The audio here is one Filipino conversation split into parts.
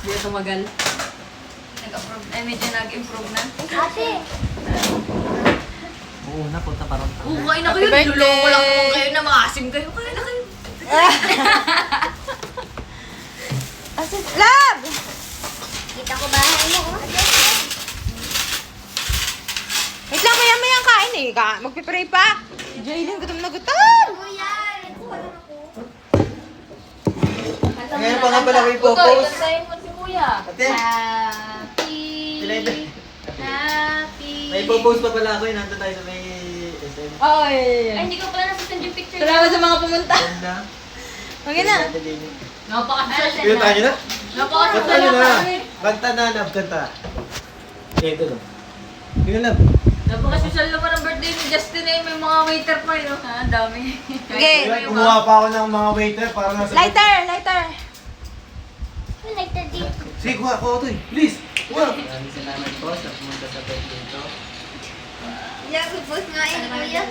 Hindi na tumagal. Nag-approve. Ay, medyo nag-improve na. Ate! Oo na, punta parang Oo, kain na kayo. Niloloko lang naman kayo na maasim kayo. Kain na kayo. Asis, love! Kita ko bahay mo, oh. Wait lang, maya-maya ang kain eh. Magpipray pa. Jaylin, gutom na gutom. Kuya, kuha lang ako. Ngayon pa nga pala may Utoy, purpose. kantayin mo si Kuya. Ate, Happy. Happy. may purpose pa pala ako eh. Nandun tayo sa may SM. Oo, Ay, hindi ko pala nasa-send yung picture. Salamat sa mga pumunta. Ganda. Okay na. Napaka-social. Kaya tayo na? Napaka-social. Kanta nyo na. Kanta na, love, kanta. Okay, ito lang. Yun na, love. Napaka-social naman ang birthday ni Justin eh. May mga waiter pa yun. Ha, ang dami. Okay. Kumuha pa ako ng mga waiter para nasa... Lighter, lighter. May nagtadito. Sige, kuha ko ito eh. Please, kuha. Maraming salamat po sa pumunta sa birthday ko. Nag-post nga yun, kuya.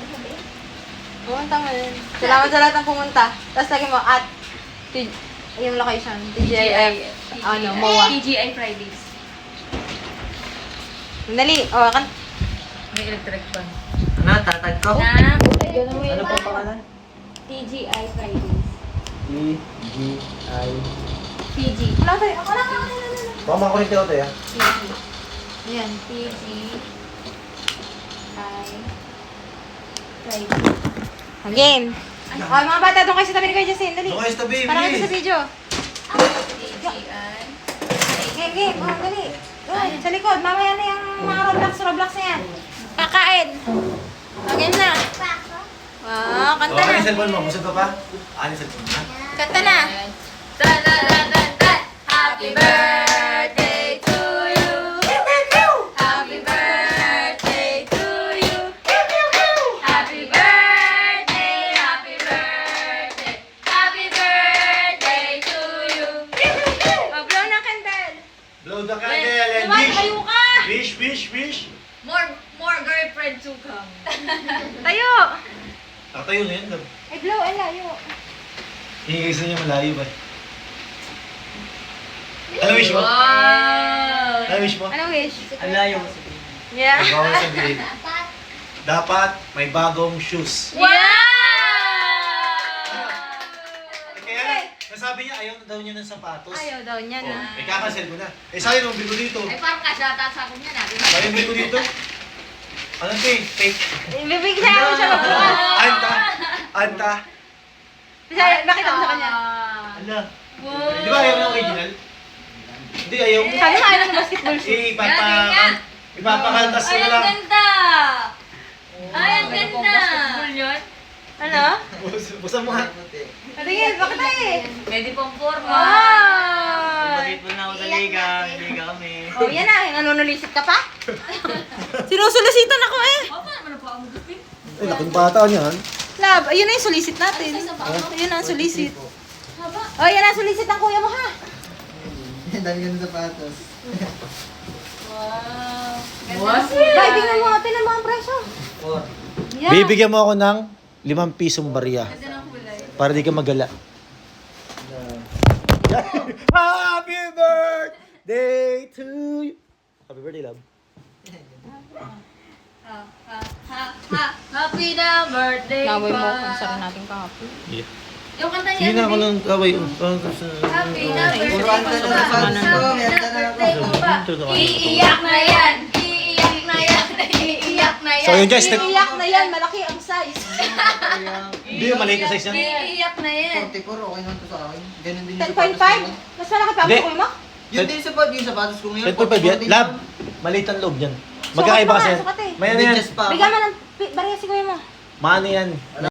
Pumunta mo yun. Salamat sa lahat ng pumunta. Tapos lagi mo at yung location. TGIF. Ano, MOA. TGI Fridays. Dali. O, kan. May electric fan. Ano, tatag ko? Na, Ano pa pangalan? TGI Fridays. E-G-I... PG. Wala tayo. Ako lang. Pama ko rin tayo tayo. PG. Yan. TGI Fridays. Game. O, mga bata, doon kayo sa tabi ni Kuya Justin. Dali. Doon kayo sa tabi, Para kita bilis. sa video. TGI. Game, game. O, dali. Doon, sa likod. Mamaya na yung mga Roblox na yan. Kakain. O, game na. Wow, kanta Okay, na. cellphone mo. Busog ka pa? Ano yung cellphone mo? Kanta na. Dan, dan, dan, dan, dan. Happy birthday to you. Happy birthday to you. Happy birthday, happy birthday. Happy birthday to you. O, blow na candle. Blow the candle and Tayo ka. wish. More girlfriend to come. Tayo. Tatayo na yun, love. Ay, blow. Ay, layo. Hingigay niya malayo ba? Ano wish mo? Wow. Ano wish mo? Ano wish? Ang layo mo sa Yeah. Bawal sabihin. Dapat may bagong shoes. Wow! Kaya nasabi niya ayaw na daw niya ng sapatos. Ayaw daw niya Oh, na. kakancel ko na. Eh sayang nung bigo dito. Ay, parang kasyata sa akin yan natin. Sayang bigo dito. Ano ito eh? Fake. Ibibigay ako siya magbukas. Anta. Bisa, bakit ako sa kanya? Ala. Wow. Di ba ayaw ng original? Hindi, ayaw mo. Sabi nga, ayaw ng basketball shoes. Ipapakaltas Ay, na ang lang. ganda! Ay, ang ganda! Basketball yun? Ano? Busa mo ha. Patingin, bakit tayo eh? Pwede pang forma. Wow! Basketball na ako sa liga. Liga kami. Oh, yan na. Nanunulisit ka pa? Sinusulisitan ako eh. Oh, paano naman pa ang gusto? Ay, laking bata niyan. Love, ayun na yung sulisit natin. Ayun na ang sulisit. Oh, yan ang sulisit ng kuya mo ha. Dami ka ng sapatos. Wow. Ba, tingnan mo, tingnan mo ang presyo. Yan. Bibigyan mo ako ng 5 pisong barya. Ganda ng kulay. Para di ka magala. Happy birthday to you. Happy birthday, love. Happy na birthday Naway mo pa. kung saan natin kahapon. Yeah. Yung kanta Sige na ako niya. ng kaway. Happy na birthday Puro anta na pa. sapatos ko. May anta na ako. Birthday mo pa. Iiyak na yan. Iiyak na yan. Iiyak na yan. So yun guys, Iiyak na yan, malaki ang size. hindi yung maliit na size yan. Iiyak na yan. 44, okay naman to sa akin. Ganun din yung sapatos 10.5? ko. Mas malaki pa ang Hindi. kuya mo? Yun din yung sapatos ko ngayon. 10.5 yan. Lab, maliit ang loob yan. Magkakaiba kasi. Sukat eh. May ano yan. Medyas pa ako. Bigyan mo ng barya si kuya mo. Maano yan.